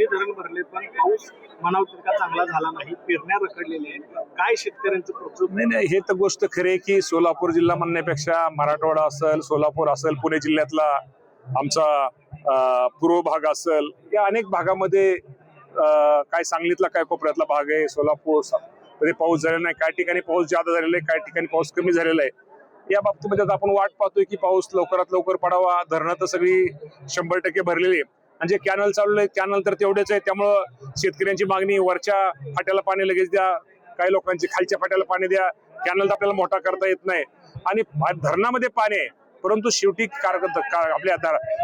धरण भरले पण पाऊस म्हणावा तितका चांगला झाला नाही, पेरण्या रखडलेल्या आहेत. काय शेतकऱ्यांचं प्रचूर नाही, हे तर गोष्ट खरी आहे की सोलापूर जिल्हा म्हणण्यापेक्षा मराठवाडा असेल, सोलापूर असेल, पुणे जिल्ह्यातला आमचा पूर्व भाग असेल, या अनेक भागामध्ये काय सांगलीतला काय कोपऱ्यातला भाग आहे, सोलापूर मध्ये पाऊस झालेला नाही. काही ठिकाणी पाऊस जादा झालेला आहे, काही ठिकाणी पाऊस कमी झालेला आहे. या बाबतीमध्ये आता आपण वाट पाहतोय की पाऊस लवकरात लवकर पडावा. धरणं तर सगळी 100% भरलेली आहे आणि जे कॅनल चालू आहे कॅनल तर तेवढेच आहे. त्यामुळं शेतकऱ्यांची मागणी वरच्या फाट्याला पाणी लगेच द्या, काही लोकांची खालच्या फाट्याला पाणी द्या. कॅनल तर आपल्याला मोठा करता येत नाही आणि धरणामध्ये पाणी आहे, परंतु शेवटी आपल्या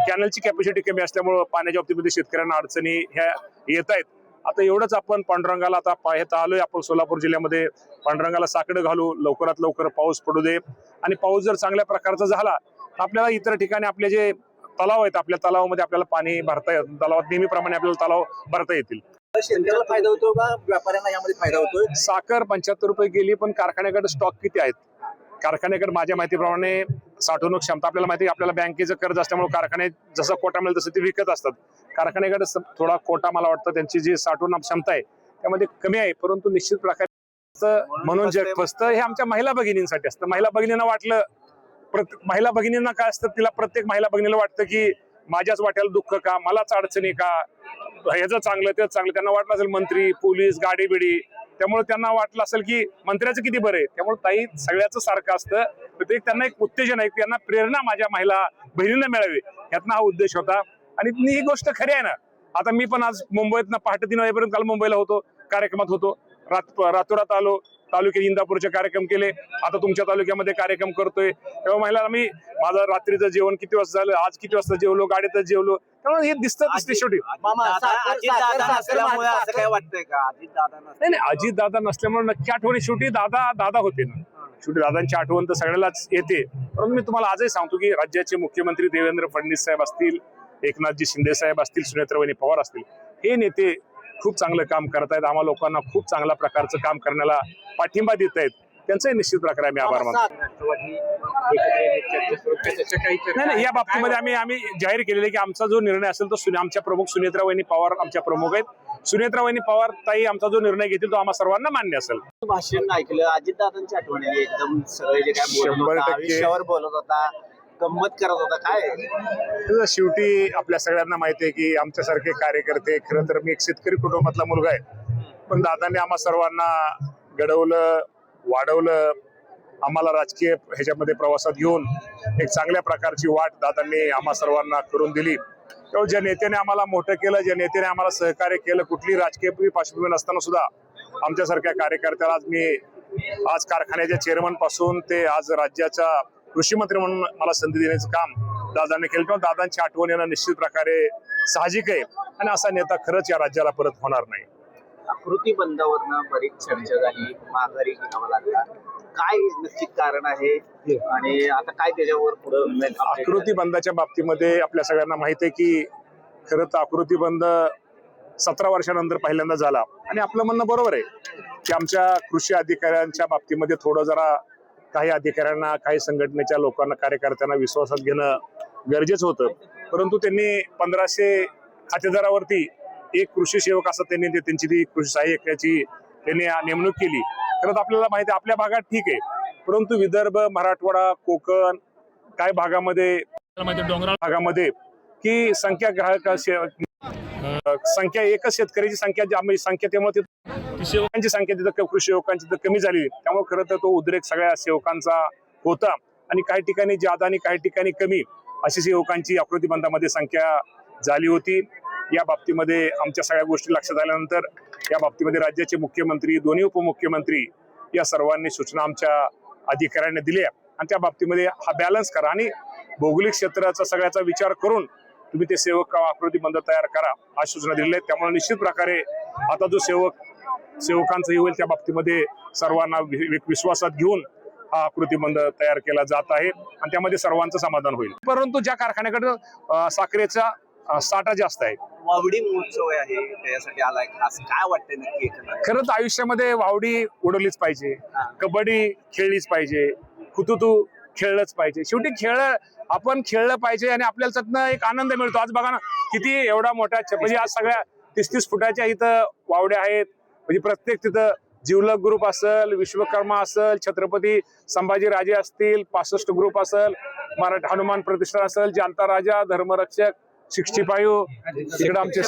कॅनलची कॅपॅसिटी कमी असल्यामुळं पाण्याच्या बाबतीमध्ये शेतकऱ्यांना अडचणी ह्या येत आहेत. आता एवढंच आपण पांडुरंगाला आता पाहता आलोय. आपण सोलापूर जिल्ह्यामध्ये पांडुरंगाला साकडं घालू, लवकरात लवकर पाऊस पडू दे आणि पाऊस जर चांगल्या प्रकारचा झाला तर आपल्याला इतर ठिकाणी आपले जे तलाव आहेत, आपल्या तलावामध्ये आपल्याला पाणी भरता येत, तलावात नेहमीप्रमाणे आपल्याला तलाव भरता येतील. शेतकऱ्याला फायदा होतो का व्यापाऱ्यांना यामध्ये फायदा होतोय? साखर 75 रुपये गेली, पण कारखान्याकडे स्टॉक किती आहेत? कारखान्याकडे माझ्या माहितीप्रमाणे साठवणूक क्षमता, आपल्याला माहिती, आपल्याला बँकेचं कर्ज असल्यामुळे कारखाने जसं कोटा मिळेल तसं ते विकत असतात. कारखान्याकडे थोडा कोटा मला वाटतं त्यांची जी साठवणूक क्षमता आहे त्यामध्ये कमी आहे, परंतु निश्चित प्रकारे म्हणून जे फसतं हे आमच्या महिला भगिनींसाठी असतं. महिला भगिनींना वाटलं, महिला भगिनींना काय असतं, तिला प्रत्येक महिला भगिनीला वाटतं की माझ्याच वाट्याला दुःख का, मलाच अडचणी का, ह्याचं चांगलं तेच चांगलं. त्यांना वाटलं असेल मंत्री, पोलीस, गाडी बिडी, त्यामुळे त्यांना वाटलं असेल की मंत्र्याचं किती बरं आहे. त्यामुळे ताई सगळ्याच सारखं असतं. त्यांना एक उत्तेजन आहे, त्यांना प्रेरणा माझ्या महिला बहिणींना मिळावी, यातनं हा उद्देश होता. आणि ही गोष्ट खरी आहे ना. आता मी पण आज मुंबईत पहाटे 3 वाजेपर्यंत काल मुंबईला होतो, कार्यक्रमात होतो. रातोरात आलो, तालुक्यात इंदापूरचे कार्यक्रम केले, आता तुमच्या तालुक्यामध्ये कार्यक्रम करतोय. तेव्हा महिलांना मी माझं रात्रीचं जेवण किती वाजता झालं, आज किती वाजता जेवलो, गाडीतच जेवलो, त्यामुळे हे दिसतं शेवटी. नाही, अजित दादा नसल्यामुळे नक्की आठवणी शेवटी दादा होते ना. शेवटी दादांची आठवण तर सगळ्यालाच येते. परंतु मी तुम्हाला आजही सांगतो की राज्याचे मुख्यमंत्री देवेंद्र फडणवीस साहेब असतील, एकनाथजी शिंदे साहेब असतील, सुनेत्रावहिनी पवार असतील, हे नेते खूप चांगलं काम करतायत. आम्हा लोकांना खूप चांगल्या प्रकारचं काम करण्याला पाठिंबा देत आहेत. त्यांचाही निश्चित प्रकारे आम्ही आभार मानतो. नाही, या बाबतीमध्ये आम्ही जाहीर केलेले की आमचा जो निर्णय असेल तो आमच्या प्रमुख सुनेत्रावहिनी पवार आमच्या प्रमुख आहेत. सुनेत्रावहिनी पवार ताई आमचा जो निर्णय घेतील तो आम्हा सर्वांना मान्य असेल. भाषण ऐकलं, अजितदादांची आठवण आली एकदम. सगळे जे काय बोलत होता, आयुष्यावर बोलत होता, गंमत करत होता. काय शेवटी आपल्या सगळ्यांना माहिती आहे की आमच्यासारखे कार्यकर्ते, खरं तर मी एक शेतकरी कुटुंबातला मुलगा आहे, पण दादांनी आम्हा सर्वांना घडवलं, वाढवलं, आम्हाला राजकीय ह्याच्यामध्ये प्रवासात घेऊन एक चांगल्या प्रकारची वाट दादांनी आम्हा सर्वांना करून दिली. तेव्हा ज्या नेत्याने आम्हाला मोठं केलं, ज्या नेत्याने आम्हाला सहकार्य केलं, कुठली राजकीय पार्श्वभूमी नसताना सुद्धा आमच्यासारख्या कार्यकर्त्याला आज कारखान्याच्या चेअरमन पासून ते आज राज्याचा कृषी मंत्री म्हणून मला संधी देण्याचं काम दादांनी केलं. तेव्हा दादांची आठवण येणं निश्चित प्रकारे साहजिक आहे आणि असा नेता खरंच या राज्याला परत होणार नाही. आकृती बंदावरनं बरीच चर्चा झाली, माघारी घ्यावा लागला. काय नक्की कारण आहे आणि आता काय त्याच्यावर पुढे? आकृती बंदाच्या बाबतीमध्ये आपल्या सगळ्यांना माहिती आहे की खरं तर आकृती बंद 17 वर्षानंतर पहिल्यांदा झाला आणि आपलं म्हणणं बरोबर आहे की आमच्या कृषी अधिकाऱ्यांच्या बाबतीमध्ये थोडं जरा काही अधिकाऱ्यांना, काही संघटनेच्या लोकांना, कार्यकर्त्यांना विश्वासात घेणं गरजेचं होतं. परंतु त्यांनी 1500 खातेदारावरती एक कृषी सेवक असं त्यांची ती कृषी सहाय्यकाची त्यांनी नेमणूक केली. खरंच आपल्याला माहिती आहे आपल्या भागात ठीक आहे, परंतु विदर्भ, मराठवाडा, कोकण, काही भागामध्ये, डोंगराळ भागामध्ये की संख्या एकच शेतकऱ्याची संख्या त्यामुळे सेवकांची संख्या तिथं कृषी सेवकांची तर कमी झाली. त्यामुळे खरं तर तो उद्रेक सगळ्या सेवकांचा होता आणि काही ठिकाणी ज्यादा आणि काही ठिकाणी कमी अशी सेवकांची आकृती बंदामध्ये संख्या झाली होती. या बाबतीमध्ये आमच्या सगळ्या गोष्टी लक्षात आल्यानंतर या बाबतीमध्ये राज्याचे मुख्यमंत्री, दोन्ही उपमुख्यमंत्री या सर्वांनी सूचना आमच्या अधिकाऱ्यांनी दिल्या आणि त्या बाबतीमध्ये हा बॅलन्स करा आणि भौगोलिक क्षेत्राचा सगळ्याचा विचार करून तुम्ही ते सेवक आकृती बंद तयार करा अशा सूचना दिलेल्या आहेत. त्यामुळे निश्चित प्रकारे आता जो सेवकांचं होईल त्या बाबतीमध्ये सर्वांना विश्वासात घेऊन हा आकृती बंद तयार केला जात आहे आणि त्यामध्ये सर्वांचं समाधान होईल. परंतु ज्या कारखान्याकडे साखरेचा साठा जास्त आहे, वावडी महोत्सव आहे त्यासाठी आलाय खास, काय वाटतंय नक्की? खरंच आयुष्यामध्ये वावडी उडवलीच पाहिजे, कबड्डी खेळलीच पाहिजे, हुतुतू खेळलंच पाहिजे. शेवटी आपण खेळलं पाहिजे आणि आपल्याला त्यातनं एक आनंद मिळतो. आज बघा ना किती एवढा मोठा म्हणजे आज सगळ्या 30-30 फुटाच्या इथं वावड्या आहेत. म्हणजे प्रत्येक तिथं जिवलग ग्रुप असेल, विश्वकर्मा असेल, छत्रपती संभाजीराजे असतील, 65 ग्रुप असेल, मराठा हनुमान प्रतिष्ठान असेल, जानता राजा, धर्मरक्षक, 65 इकडे आमचे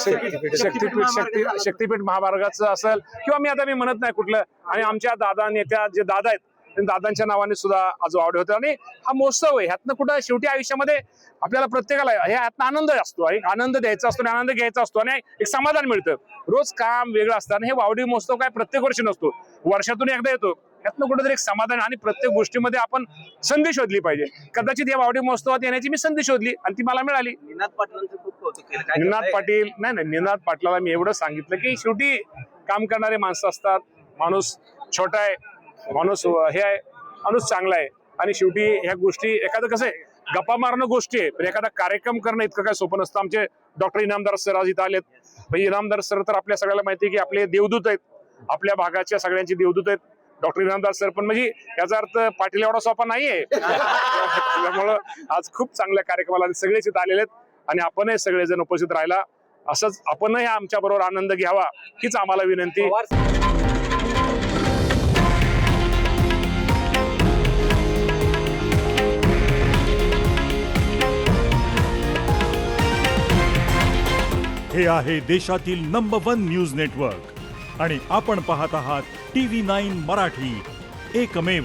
शक्तीपीठ महामार्गाचं असेल किंवा मी म्हणत नाही कुठलं. आणि आमच्या दादा नेत्या जे दादा आहेत दादांच्या नावाने सुद्धा आज वावडे होते. आणि हा महोत्सव आहे, ह्यातनं कुठं शेवटी आयुष्यामध्ये आपल्याला प्रत्येकाला ह्यातनं आनंद असतो, एक आनंद द्यायचा असतो आणि आनंद घ्यायचा असतो आणि एक समाधान मिळतं. रोज काम वेगळं असतं आणि हे वावडी महोत्सव काय प्रत्येक वर्षी नसतो, वर्षातून एकदा येतो. ह्यातनं कुठेतरी एक समाधान आणि प्रत्येक गोष्टीमध्ये आपण संधी शोधली पाहिजे. कदाचित या वावडी महोत्सवात येण्याची मी संधी शोधली आणि ती मला मिळाली. निनाद पाटलांचं खूप कौतुक केलं. काय निनाद करताय? पाटील नाही निनाद पाटलाला मी एवढं सांगितलं की शेवटी काम करणारे माणसं असतात. माणूस छोटा आहे, माणूस हे आहे, माणूस चांगला आहे. आणि शेवटी ह्या गोष्टी एखादं कसं आहे, गप्पा मारणं गोष्टी आहे पण एखादा कार्यक्रम करणं इतकं काय सोपं नसतं. आमचे डॉक्टर इनामदार सर आज इथं आलेत. म्हणजे इनामदार सर तर आपल्या सगळ्याला माहिती आहे की आपले देवदूत आहेत, आपल्या भागाच्या सगळ्यांची देवदूत आहेत डॉक्टर इनामदार सर. पण म्हणजे याचा अर्थ पाटील एवढा सोपा नाहीये. त्यामुळं आज खूप चांगल्या कार्यक्रमाला सगळेच इथं आलेले आहेत आणि आपणही सगळेजण उपस्थित राहिला. असंच आपणही आमच्या बरोबर आनंद घ्यावा हीच आम्हाला विनंती. हे आहे देशातील नंबर 1 न्यूज नेटवर्क आणि आपण पाहत आहात TV9 मराठी, एकमेव.